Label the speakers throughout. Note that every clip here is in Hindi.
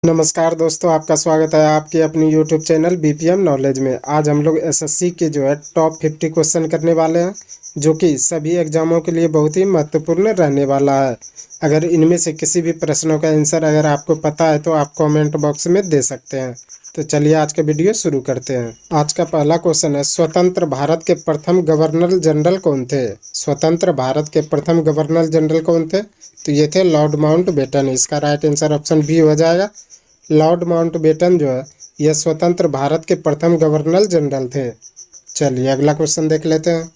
Speaker 1: नमस्कार दोस्तों, आपका स्वागत है आपके अपनी यूट्यूब चैनल बीपीएम नॉलेज में। आज हम लोग एसएससी के टॉप 50 क्वेश्चन करने वाले हैं, जो कि सभी एग्जामों के लिए बहुत ही महत्वपूर्ण रहने वाला है। अगर इनमें से किसी भी प्रश्नों का आंसर अगर आपको पता है तो आप कमेंट बॉक्स में दे सकते हैं। तो चलिए आज का वीडियो शुरू करते हैं। आज का पहला क्वेश्चन है, स्वतंत्र भारत के प्रथम गवर्नर जनरल कौन थे? स्वतंत्र भारत के प्रथम गवर्नर जनरल कौन थे? तो ये थे लॉर्ड माउंटबेटन। इसका राइट आंसर ऑप्शन बी हो जाएगा। लॉर्ड माउंटबेटन यह स्वतंत्र भारत के प्रथम गवर्नर जनरल थे। चलिए अगला क्वेश्चन देख लेते हैं।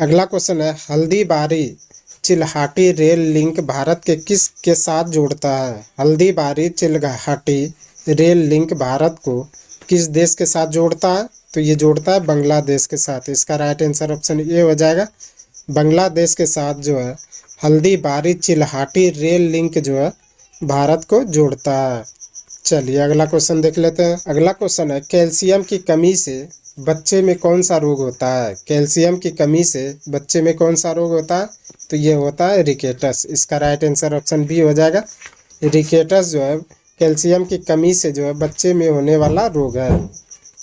Speaker 1: अगला क्वेश्चन है, हल्दीबारी चिल्हाटी रेल लिंक भारत के किस के साथ जोड़ता है? हल्दीबारी चिल्हाटी रेल लिंक भारत को किस देश के साथ जोड़ता है? तो ये जोड़ता है बांग्लादेश के साथ। इसका राइट आंसर ऑप्शन ए हो जाएगा। बांग्लादेश के साथ हल्दीबारी चिल्हाटी रेल लिंक भारत को जोड़ता है। चलिए अगला क्वेश्चन देख लेते हैं। अगला क्वेश्चन है, कैल्शियम की कमी से बच्चे में कौन सा रोग होता है? कैल्शियम की कमी से बच्चे में कौन सा रोग होता है? तो ये होता है रिकेटस। इसका राइट आंसर ऑप्शन बी हो जाएगा। रिकेटस कैल्शियम की कमी से बच्चे में होने वाला रोग है।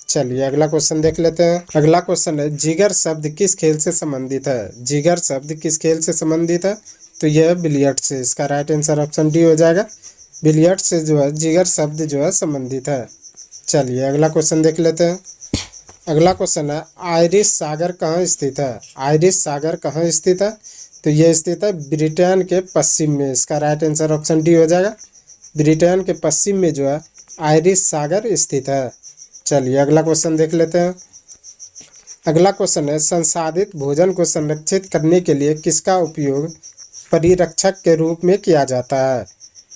Speaker 1: चलिए अगला क्वेश्चन देख लेते हैं। अगला क्वेश्चन है, जिगर शब्द किस खेल से संबंधित है? जिगर शब्द किस खेल से संबंधित है? तो यह बिलियर्ड से। इसका राइट आंसर ऑप्शन डी हो जाएगा। बिलियर्ड से जिगर शब्द संबंधित है। चलिए अगला क्वेश्चन देख लेते हैं। अगला क्वेश्चन है, आयरिश सागर कहाँ स्थित है? आयरिश सागर कहाँ स्थित है? तो यह स्थित है ब्रिटेन के पश्चिम में। इसका राइट आंसर ऑप्शन डी हो जाएगा। ब्रिटेन के पश्चिम में आयरिश सागर स्थित है। चलिए अगला क्वेश्चन देख लेते हैं। अगला क्वेश्चन है, संसाधित भोजन को संरक्षित करने के लिए किसका उपयोग परिरक्षक के रूप में किया जाता है?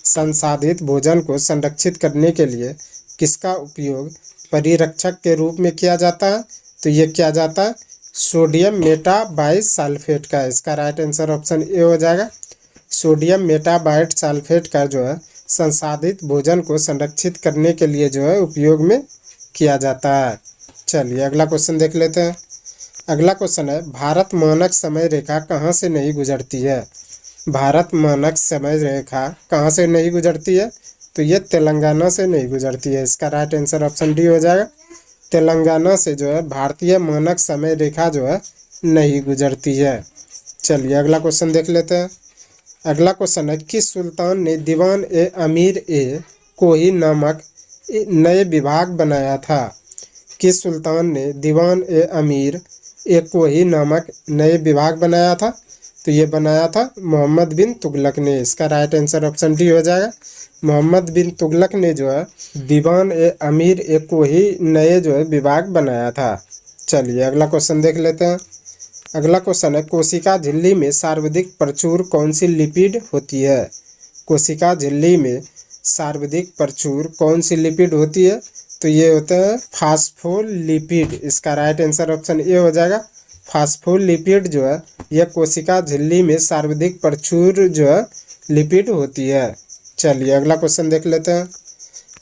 Speaker 1: संसाधित भोजन को संरक्षित करने के लिए किसका उपयोग परिरक्षक के रूप में किया जाता है? तो ये किया जाता है सोडियम मेटाबाइसल्फेट का। इसका राइट आंसर ऑप्शन ए हो जाएगा। सोडियम मेटाबाइसल्फेट का संसाधित भोजन को संरक्षित करने के लिए उपयोग में किया जाता है। चलिए अगला क्वेश्चन देख लेते हैं। अगला क्वेश्चन है, भारत मानक समय रेखा कहाँ से नहीं गुजरती है? भारत मानक समय रेखा कहाँ से नहीं गुजरती है? तो ये तेलंगाना से नहीं गुजरती है। इसका राइट आंसर ऑप्शन डी हो जाएगा। तेलंगाना से भारतीय मानक समय रेखा नहीं गुजरती है। चलिए अगला क्वेश्चन देख लेते हैं। अगला क्वेश्चन है, किस सुल्तान ने दीवान ए अमीर ए कोही नामक नए विभाग बनाया था? किस सुल्तान ने दीवान ए अमीर ए कोही नामक नए विभाग बनाया था? तो ये बनाया था मोहम्मद बिन तुगलक ने। इसका राइट आंसर ऑप्शन डी हो जाएगा। मोहम्मद बिन तुगलक ने दीवान ए अमीर ए कोही नए विभाग बनाया था। चलिए अगला क्वेश्चन देख लेते हैं। अगला क्वेश्चन है, कोशिका झिल्ली में सर्वाधिक प्रचुर कौन सी लिपिड होती है? कोशिका झिल्ली में सर्वाधिक प्रचुर कौन सी लिपिड होती है? तो ये होता है फास्फोलिपिड। इसका राइट आंसर ऑप्शन ए हो जाएगा। फास्फोलिपिड यह कोशिका झिल्ली में सर्वाधिक प्रचुर लिपिड होती है। चलिए अगला क्वेश्चन देख लेते हैं।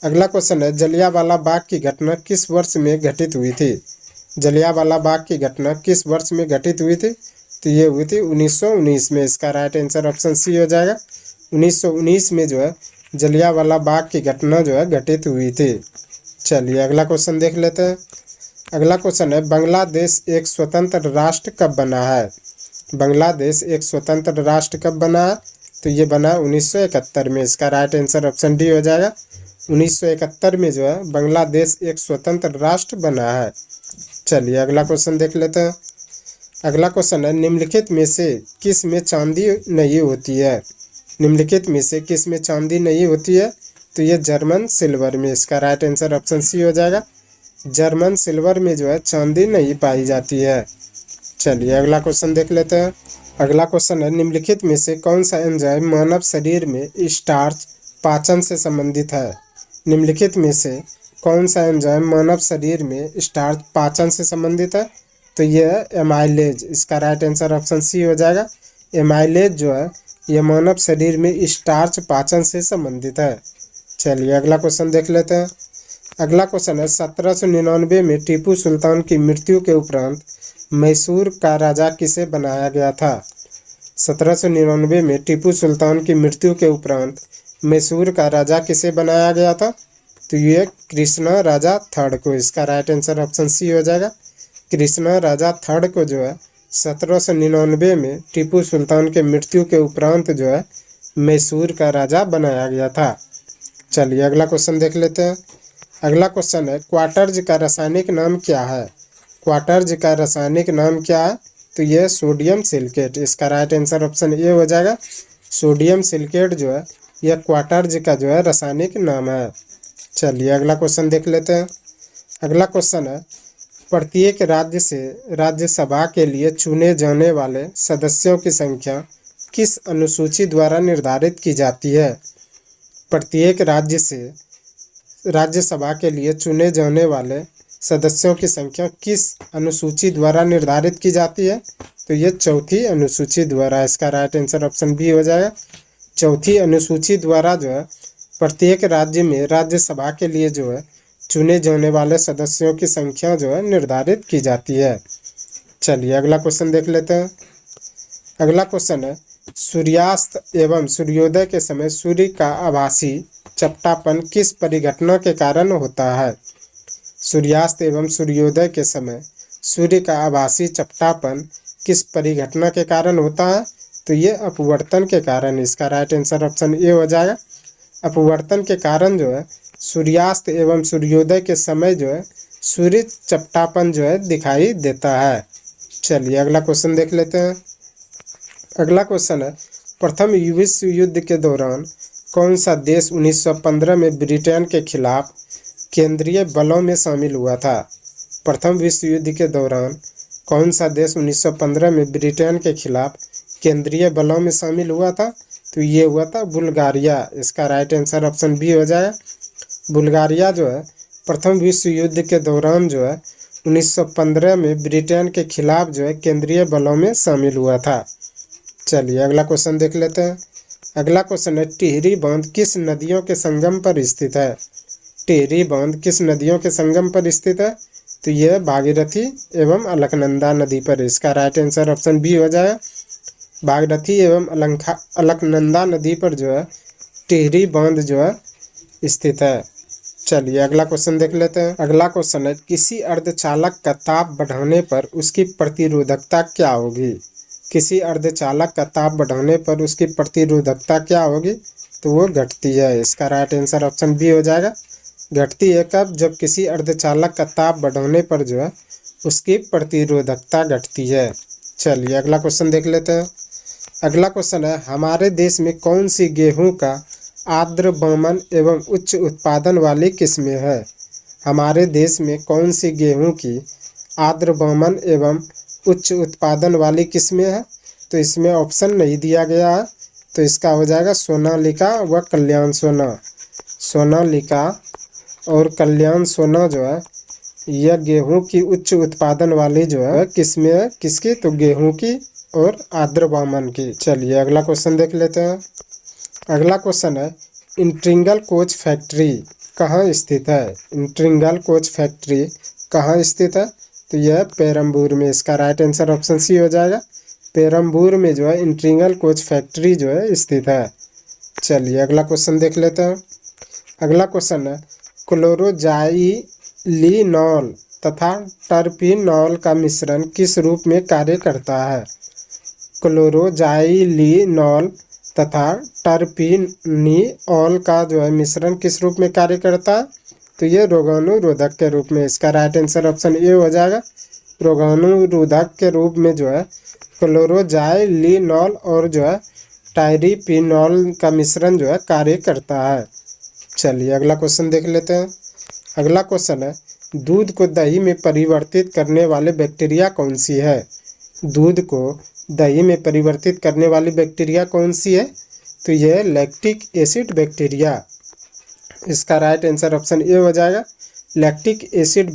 Speaker 1: अगला क्वेश्चन है, जलियांवाला बाग की घटना किस वर्ष में घटित हुई थी? जलियांवाला बाग की घटना किस वर्ष में घटित हुई थी? तो ये हुई थी 1919 में। इसका राइट आंसर ऑप्शन सी हो जाएगा। 1919 में जलियांवाला बाग की घटना घटित हुई थी। चलिए अगला क्वेश्चन देख लेते हैं। अगला क्वेश्चन है, बांग्लादेश एक स्वतंत्र राष्ट्र कब बना है? बांग्लादेश एक स्वतंत्र राष्ट्र कब बना है? तो ये बना 1971 में। इसका राइट आंसर ऑप्शन डी हो जाएगा। 1971 में बांग्लादेश एक स्वतंत्र राष्ट्र बना है। चलिए अगला क्वेश्चन देख लेते हैं। अगला क्वेश्चन है, निम्नलिखित में से किस में चांदी नहीं होती है? निम्नलिखित में से किस में चांदी नहीं होती है? तो ये जर्मन सिल्वर में। इसका राइट आंसर ऑप्शन सी हो जाएगा। जर्मन सिल्वर में चांदी नहीं पाई जाती है। चलिए अगला क्वेश्चन देख लेते हैं। अगला क्वेश्चन है, निम्नलिखित में से कौन सा एंजाइम मानव शरीर में स्टार्च पाचन से संबंधित है? निम्नलिखित में से कौन सा एंजाइम मानव शरीर में स्टार्च पाचन से संबंधित है? तो यह एमाइलेज। इसका राइट आंसर ऑप्शन सी हो जाएगा। एमाइलेज यह मानव शरीर में स्टार्च पाचन से संबंधित है। चलिए अगला क्वेश्चन देख लेते हैं। अगला क्वेश्चन है, 1799 में टीपू सुल्तान की मृत्यु के उपरांत मैसूर का राजा किसे बनाया गया था? 1799 में टीपू सुल्तान की मृत्यु के उपरांत मैसूर का राजा किसे बनाया गया था? तो ये कृष्ण राजा थर्ड को। इसका राइट आंसर ऑप्शन सी हो जाएगा। कृष्ण राजा थर्ड को जो है 1799 में टीपू सुल्तान के मृत्यु के उपरांत जो है मैसूर का राजा बनाया गया था। चलिए अगला क्वेश्चन देख लेते हैं। अगला क्वेश्चन है क्वार्टर्ज का रासायनिक नाम क्या है? क्वार्टर्ज का रासायनिक नाम क्या है? तो यह सोडियम सिलिकेट। इसका राइट आंसर ऑप्शन ए हो जाएगा। सोडियम सिलिकेट जो है यह क्वार्टर्ज का जो है रासायनिक नाम है। चलिए अगला क्वेश्चन देख लेते हैं। अगला क्वेश्चन है प्रत्येक राज्य से राज्यसभा के लिए चुने जाने वाले सदस्यों की संख्या किस अनुसूची द्वारा निर्धारित की जाती है? प्रत्येक राज्य से राज्यसभा के लिए चुने जाने वाले सदस्यों की संख्या किस अनुसूची द्वारा निर्धारित की जाती है? तो ये चौथी अनुसूची द्वारा। इसका राइट आंसर ऑप्शन बी हो जाएगा। चौथी अनुसूची द्वारा जो है प्रत्येक राज्य में राज्यसभा के लिए जो है चुने जाने वाले सदस्यों की संख्या जो है निर्धारित की जाती है। चलिए अगला क्वेश्चन देख लेते हैं। अगला क्वेश्चन है सूर्यास्त एवं सूर्योदय के समय सूर्य का आभासी चपटापन किस परिघटना के कारण होता है? सूर्यास्त एवं सूर्योदय के समय सूर्य का आभासी चपटापन किस परिघटना के कारण होता है? तो ये अपवर्तन के कारण। इसका राइट आंसर ऑप्शन ए हो जाएगा। अपवर्तन के कारण जो है सूर्यास्त एवं सूर्योदय के समय जो है सूर्य चपटापन जो है दिखाई देता है। चलिए अगला क्वेश्चन देख लेते हैं। अगला क्वेश्चन है प्रथम विश्व युद्ध के दौरान कौन सा देश 1915 में ब्रिटेन के खिलाफ केंद्रीय बलों में शामिल हुआ था? प्रथम विश्व युद्ध के दौरान कौन सा देश 1915 में ब्रिटेन के खिलाफ केंद्रीय बलों में शामिल हुआ था? तो ये हुआ था बुल्गारिया। इसका राइट आंसर ऑप्शन बी हो जाएगा। बुल्गारिया जो है प्रथम विश्व युद्ध के दौरान जो है 1915 में ब्रिटेन के खिलाफ जो है केंद्रीय बलों में शामिल हुआ था। चलिए अगला क्वेश्चन देख लेते हैं। अगला क्वेश्चन है टिहरी बांध किस नदियों के संगम पर स्थित है? टिहरी बांध किस नदियों के संगम पर स्थित है? तो यह भागीरथी एवं अलकनंदा नदी पर। इसका राइट आंसर ऑप्शन बी हो जाएगा। भागीरथी एवं अलकनंदा नदी पर जो है टिहरी बांध जो है स्थित है। चलिए अगला क्वेश्चन देख लेते हैं। अगला क्वेश्चन है किसी अर्धचालक का ताप बढ़ाने पर उसकी प्रतिरोधकता क्या होगी? किसी अर्धचालक का ताप बढ़ाने पर उसकी प्रतिरोधकता क्या होगी? तो वो घटती है। इसका राइट आंसर ऑप्शन बी हो जाएगा। घटती है कब? जब किसी अर्धचालक का ताप बढ़ाने पर जो है उसकी प्रतिरोधकता घटती है। चलिए अगला क्वेश्चन देख लेते हैं। अगला क्वेश्चन है हमारे देश में कौन सी गेहूं का आर्द्र बमन एवं उच्च उत्पादन वाली किस्में है? हमारे देश में कौन सी गेहूं की आर्द्र बमन एवं उच्च उत्पादन वाली किस्में है? तो इसमें ऑप्शन नहीं दिया गया है। तो इसका हो जाएगा सोनालिका व कल्याण सोना। सोनालिका और कल्याण सोना जो है यह गेहूं की उच्च उत्पादन वाली जो है किस्में है। किसकी? तो गेहूं की और आर्द्र बमन की। चलिए अगला क्वेश्चन देख लेते हैं। अगला क्वेश्चन है इंट्रिंगल कोच फैक्ट्री कहाँ स्थित है? इंट्रिंगल कोच फैक्ट्री कहाँ स्थित है? तो यह पेरम्बूर में। इसका राइट आंसर ऑप्शन सी हो जाएगा। पेरम्बूर में जो है इंट्रिंगल कोच फैक्ट्री जो है स्थित है। चलिए अगला क्वेश्चन देख लेते हैं। अगला क्वेश्चन है क्लोरोजाइलिनॉल तथा टर्पिनॉल का मिश्रण किस रूप में कार्य करता है? क्लोरोजाइलिनॉल तथा टर्पिनिऑल का जो है मिश्रण किस रूप में कार्य करता है? तो ये रोगाणुरोधक के रूप में। इसका राइट आंसर ऑप्शन ए हो जाएगा। रोगाणुरोधक के रूप में जो है क्लोरोजाइलिनॉल और जो है टायरिपिनॉल का मिश्रण जो है कार्य करता है। चलिए अगला क्वेश्चन देख लेते हैं। अगला क्वेश्चन है दूध को दही में परिवर्तित करने वाले बैक्टीरिया कौन सी है? दूध को दही में परिवर्तित करने वाली बैक्टीरिया कौन सी है? तो यह लैक्टिक एसिड बैक्टीरिया। इसका राइट आंसर ऑप्शन ए हो जाएगा। लैक्टिक एसिड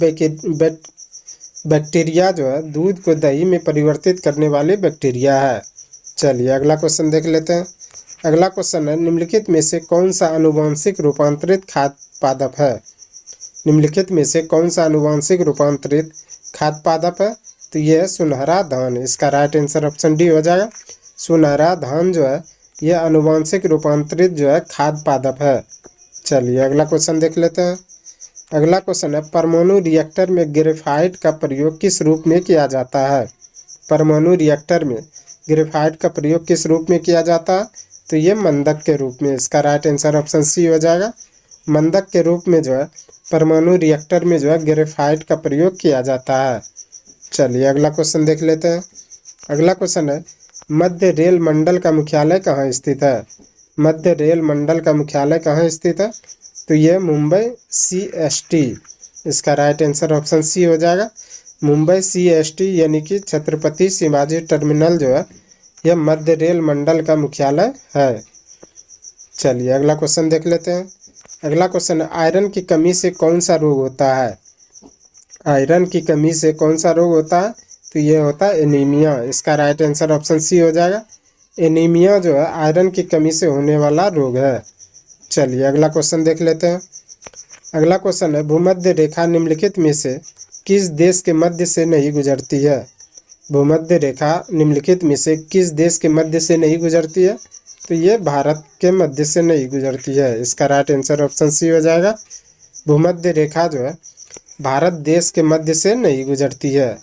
Speaker 1: बैक्टीरिया जो है दूध को दही में परिवर्तित करने वाली बैक्टीरिया है। चलिए अगला क्वेश्चन देख लेते हैं। अगला क्वेश्चन है निम्नलिखित में से कौन सा आनुवंशिक रूपांतरित खाद्य पादप है? निम्नलिखित में से कौन सा आनुवंशिक रूपांतरित खाद्य पादप है? तो यह है सुनहरा धान। इसका राइट आंसर ऑप्शन डी हो जाएगा। सुनहरा धान जो है यह अनुवांशिक रूपांतरित जो है खाद्य पादप है। चलिए अगला क्वेश्चन देख लेते हैं। अगला क्वेश्चन है, परमाणु रिएक्टर में ग्रेफाइट का प्रयोग किस रूप में किया जाता है? परमाणु रिएक्टर में ग्रेफाइट का प्रयोग किस रूप में किया जाता है? तो ये मंदक के रूप में। इसका राइट आंसर ऑप्शन सी हो जाएगा। मंदक के रूप में जो है परमाणु रिएक्टर में जो है ग्रेफाइट का प्रयोग किया जाता है। चलिए अगला क्वेश्चन देख लेते हैं। अगला क्वेश्चन है, मध्य रेल मंडल का मुख्यालय कहाँ स्थित है? मध्य रेल मंडल का मुख्यालय कहाँ स्थित है? तो यह मुंबई CST। इसका राइट आंसर ऑप्शन सी हो जाएगा। मुंबई CST यानी कि छत्रपति शिवाजी टर्मिनल जो है यह मध्य रेल मंडल का मुख्यालय है। चलिए अगला क्वेश्चन देख लेते हैं। अगला क्वेश्चन है, आयरन की कमी से कौन सा रोग होता है? आयरन की कमी से कौन सा रोग होता है? तो ये होता है एनीमिया। इसका राइट आंसर ऑप्शन सी हो जाएगा। एनीमिया जो है आयरन की कमी से होने वाला रोग है। चलिए अगला क्वेश्चन देख लेते हैं। अगला क्वेश्चन है, भूमध्य रेखा निम्नलिखित में से किस देश के मध्य से नहीं गुजरती है? भूमध्य रेखा निम्नलिखित में से किस देश के मध्य से नहीं गुजरती है? तो ये भारत के मध्य से नहीं गुजरती है। इसका राइट आंसर ऑप्शन सी हो जाएगा। भूमध्य रेखा जो है भारत देश के मध्य से नहीं गुजरती है।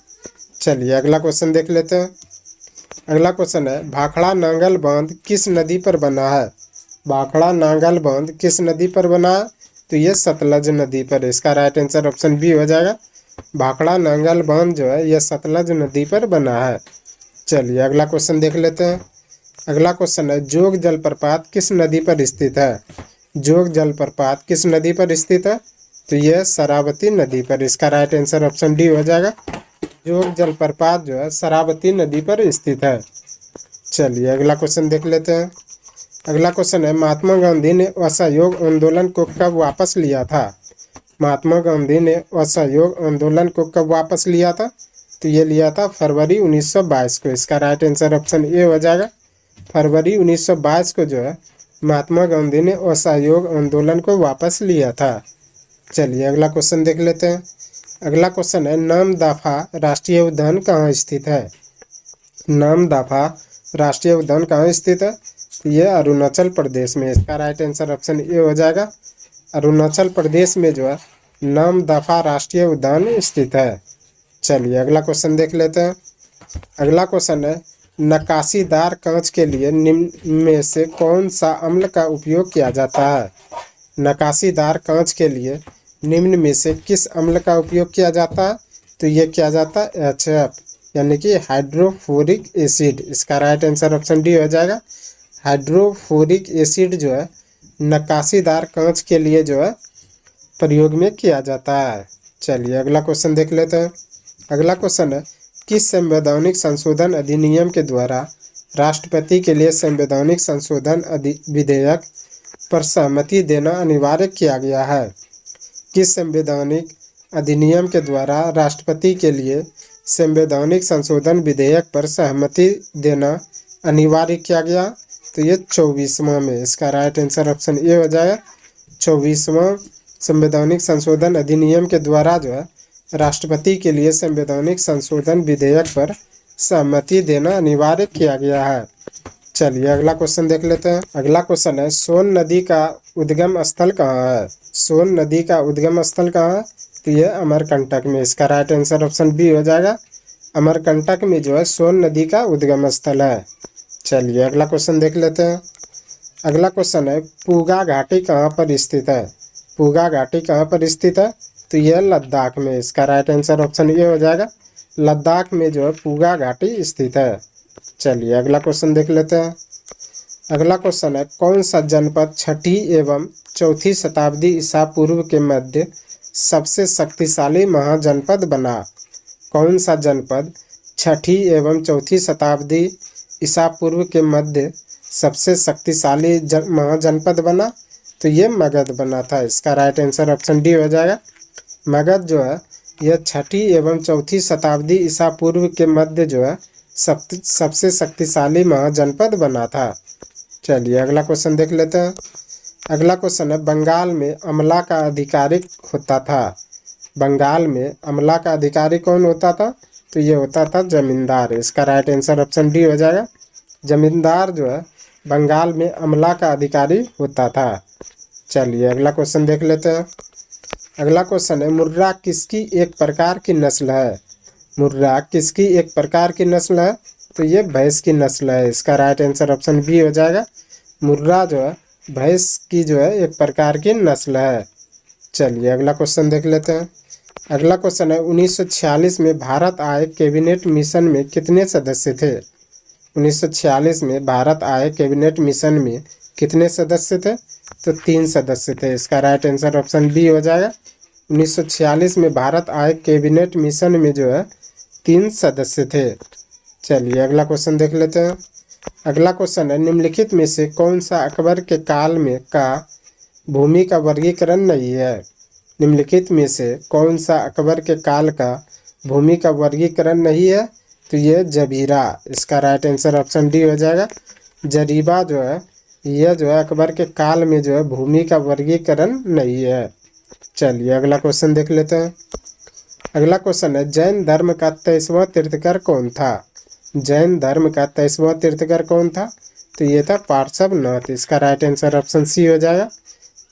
Speaker 1: चलिए अगला क्वेश्चन देख लेते हैं। अगला क्वेश्चन है, भाखड़ा नांगल बांध किस नदी पर बना है? भाखड़ा नांगल बांध किस नदी पर बना है? तो ये सतलज नदी पर। इसका राइट आंसर ऑप्शन बी हो जाएगा। भाखड़ा नांगल बांध जो है यह सतलज नदी पर बना है। चलिए अगला क्वेश्चन देख लेते हैं। अगला क्वेश्चन है, जोग जलप्रपात किस नदी पर स्थित है? जोग जलप्रपात किस नदी पर स्थित है? तो यह शरावती नदी पर। इसका राइट आंसर ऑप्शन डी हो जाएगा। जोग जलप्रपात जो है शरावती नदी पर स्थित है। चलिए अगला क्वेश्चन देख लेते हैं। अगला क्वेश्चन है, महात्मा गांधी ने असहयोग आंदोलन को कब वापस लिया था? महात्मा गांधी ने असहयोग आंदोलन को कब वापस लिया था? तो ये लिया था फरवरी 1922 को। इसका राइट आंसर ऑप्शन ए हो जाएगा। फरवरी 1922 को जो है महात्मा गांधी ने असहयोग आंदोलन को वापस लिया था। चलिए अगला क्वेश्चन देख लेते हैं। अगला क्वेश्चन है, नामदफा राष्ट्रीय उद्यान कहाँ स्थित है? नामदफा राष्ट्रीय उद्यान कहाँ स्थित है? यह अरुणाचल प्रदेश में। इसका राइट आंसर ऑप्शन ए हो जाएगा। अरुणाचल प्रदेश में जो है नामदफा राष्ट्रीय उद्यान स्थित है। चलिए अगला क्वेश्चन देख लेते हैं। अगला क्वेश्चन है, नक्काशीदार कांच के लिए निम्न में से कौन सा अम्ल का उपयोग किया जाता है? नक्काशीदार कांच के लिए निम्न में से किस अम्ल का उपयोग किया जाता है? तो ये किया जाता है HF यानी कि हाइड्रोफ्लोरिक एसिड। इसका राइट आंसर ऑप्शन डी हो जाएगा। हाइड्रोफ्लोरिक एसिड जो है नक्काशीदार कांच के लिए जो है प्रयोग में किया जाता है। चलिए अगला क्वेश्चन देख लेते हैं। अगला क्वेश्चन है, किस संवैधानिक संशोधन अधिनियम के द्वारा राष्ट्रपति के लिए संवैधानिक संशोधन विधेयक पर सहमति देना अनिवार्य किया गया है? किस संवैधानिक अधिनियम के द्वारा राष्ट्रपति के लिए संवैधानिक संशोधन विधेयक पर सहमति देना अनिवार्य किया गया? तो ये 24वां में। इसका राइट आंसर ऑप्शन ए हो जाएगा। 24वां संवैधानिक संशोधन अधिनियम के द्वारा जो है राष्ट्रपति के लिए संवैधानिक संशोधन विधेयक पर सहमति देना अनिवार्य किया गया है। चलिए अगला क्वेश्चन देख लेते हैं। अगला क्वेश्चन है, सोन नदी का उद्गम स्थल कहाँ है? सोन नदी का उद्गम स्थल कहाँ है? तो यह अमरकंटक में। इसका राइट आंसर ऑप्शन बी हो जाएगा। अमरकंटक में जो है सोन नदी का उद्गम स्थल है। चलिए अगला क्वेश्चन देख लेते हैं। अगला क्वेश्चन है, पूगा घाटी कहाँ पर स्थित है? पूगा घाटी कहाँ पर स्थित है? तो यह लद्दाख में। इसका राइट आंसर ऑप्शन ए हो जाएगा। लद्दाख में जो है पूगा घाटी स्थित है। चलिए अगला क्वेश्चन देख लेते हैं। अगला क्वेश्चन है, कौन सा जनपद 6ठी एवं 4ठी शताब्दी ईसा पूर्व के मध्य सबसे शक्तिशाली महाजनपद बना? कौन सा जनपद 6ठी एवं 4ठी शताब्दी ईसा पूर्व के मध्य सबसे शक्तिशाली महाजनपद बना? तो ये मगध बना था। इसका राइट आंसर ऑप्शन डी हो जाएगा। मगध जो है यह 6ठी एवं 4ठी शताब्दी ईसा पूर्व के मध्य जो है सबसे शक्तिशाली महाजनपद बना था। चलिए अगला क्वेश्चन देख लेते हैं। अगला क्वेश्चन है, बंगाल में अमला का अधिकारी होता था? बंगाल में अमला का अधिकारी कौन होता था? तो ये होता था जमींदार। इसका राइट आंसर ऑप्शन डी हो जाएगा। जमींदार जो है बंगाल में अमला का अधिकारी होता था। चलिए अगला क्वेश्चन देख लेते हैं। अगला क्वेश्चन है, मुर्रा किसकी एक प्रकार की नस्ल है? मुर्रा किसकी एक प्रकार की नस्ल है? तो ये भैंस की नस्ल है। इसका राइट आंसर ऑप्शन बी हो जाएगा। मुर्रा जो है भैंस की जो है एक प्रकार की नस्ल है। चलिए अगला क्वेश्चन देख लेते हैं। अगला क्वेश्चन है, 1946 में भारत आए कैबिनेट मिशन में कितने सदस्य थे? 1946 में भारत आए कैबिनेट मिशन में कितने सदस्य थे? तो 3 सदस्य थे। इसका राइट आंसर ऑप्शन बी हो जाएगा। 1946 में भारत आए कैबिनेट मिशन में जो है 3 सदस्य थे। चलिए अगला क्वेश्चन देख लेते हैं। अगला क्वेश्चन है, निम्नलिखित में से कौन सा अकबर के काल में का भूमि का वर्गीकरण नहीं है? निम्नलिखित में से कौन सा अकबर के काल का भूमि का वर्गीकरण नहीं है? तो ये जबीरा। इसका राइट आंसर ऑप्शन डी हो जाएगा। जरीबा जो है यह जो है अकबर के काल में जो है भूमि का वर्गीकरण नहीं है। चलिए अगला क्वेश्चन देख लेते हैं। अगला क्वेश्चन है, जैन धर्म का 23वां तीर्थंकर कौन था? जैन धर्म का 23वां तीर्थंकर कौन था? तो ये था पार्श्वनाथ। इसका राइट आंसर ऑप्शन सी हो जाएगा।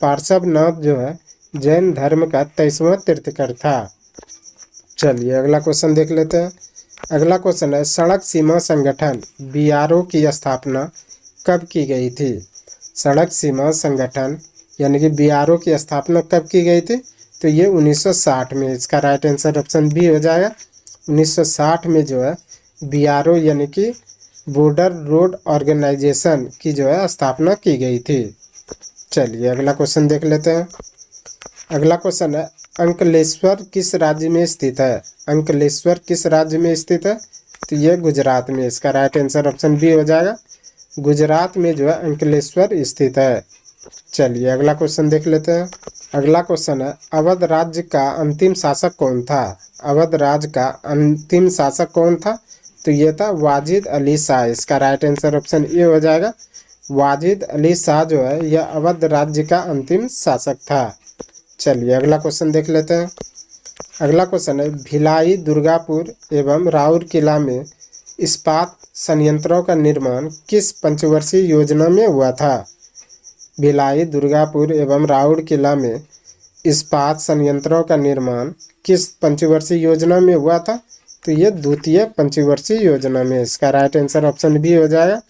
Speaker 1: पार्श्वनाथ जो है जैन धर्म का 23वां तीर्थंकर था। चलिए अगला क्वेश्चन देख लेते हैं। अगला क्वेश्चन है, सड़क सीमा संगठन बीआरओ की स्थापना कब की गई थी? सड़क सीमा संगठन यानी कि बीआरओ की स्थापना कब की गई थी? तो ये 1960 में। इसका राइट आंसर ऑप्शन बी हो जाएगा। 1960 में जो है बीआरओ यानी कि बॉर्डर रोड ऑर्गेनाइजेशन की जो है स्थापना की गई थी। चलिए अगला क्वेश्चन देख लेते हैं। अगला क्वेश्चन है, अंकलेश्वर किस राज्य में स्थित है? अंकलेश्वर किस राज्य में स्थित है? तो ये गुजरात में। इसका राइट आंसर ऑप्शन बी हो जाएगा। गुजरात में जो है अंकलेश्वर स्थित है। चलिए अगला क्वेश्चन देख लेते हैं। अगला क्वेश्चन है, अवध राज्य का अंतिम शासक कौन था? अवध राज्य का अंतिम शासक कौन था? तो ये था वाजिद अली शाह। इसका राइट आंसर ऑप्शन ए हो जाएगा। वाजिद अली शाह जो है यह अवध राज्य का अंतिम शासक था। चलिए अगला क्वेश्चन देख लेते हैं। अगला क्वेश्चन है, भिलाई, दुर्गापुर एवं राउरकेला में इस्पात संयंत्रों का निर्माण किस पंचवर्षीय योजना में हुआ था? भिलाई, दुर्गापुर एवं राउरकेला में इस्पात संयंत्रों का निर्माण किस पंचवर्षीय योजना में हुआ था? तो ये द्वितीय पंचवर्षीय योजना में। इसका राइट आंसर ऑप्शन बी हो जाएगा।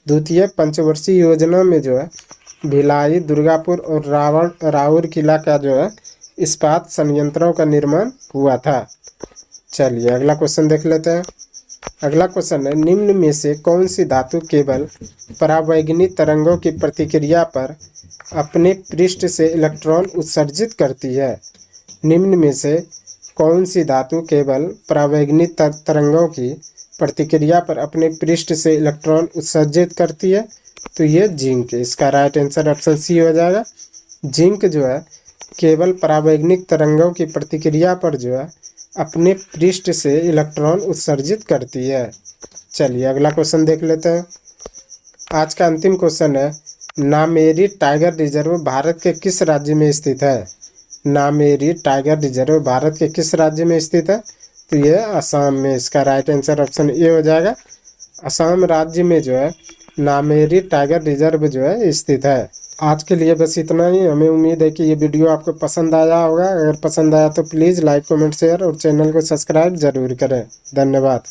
Speaker 1: द्वितीय पंचवर्षीय योजना में जो है भिलाई, दुर्गापुर और राउरकेला का जो है इस्पात संयंत्रों का निर्माण हुआ था। चलिए अगला क्वेश्चन देख लेते हैं। अगला क्वेश्चन है, निम्न में से कौन सी धातु केवल परावैगनिक तरंगों की प्रतिक्रिया पर अपने पृष्ठ से इलेक्ट्रॉन उत्सर्जित करती है? निम्न में से कौन सी धातु केवल परावैगनिक तरंगों की प्रतिक्रिया पर अपने पृष्ठ से इलेक्ट्रॉन उत्सर्जित करती है? तो ये जिंक। इसका राइट आंसर ऑप्शन सी हो जाएगा। जिंक जो है केवल परावैगनिक तरंगों की प्रतिक्रिया पर जो है अपने पृष्ठ से इलेक्ट्रॉन उत्सर्जित करती है। चलिए अगला क्वेश्चन देख लेते हैं। आज का अंतिम क्वेश्चन है, नामेरी टाइगर रिजर्व भारत के किस राज्य में स्थित है? नामेरी टाइगर रिजर्व भारत के किस राज्य में स्थित है? तो ये असम में। इसका राइट आंसर ऑप्शन ए हो जाएगा। असम राज्य में जो है नामेरी टाइगर रिजर्व जो है स्थित है। आज के लिए बस इतना ही। हमें उम्मीद है कि ये वीडियो आपको पसंद आया होगा। अगर पसंद आया तो प्लीज़ लाइक, कमेंट, शेयर और चैनल को सब्सक्राइब ज़रूर करें। धन्यवाद।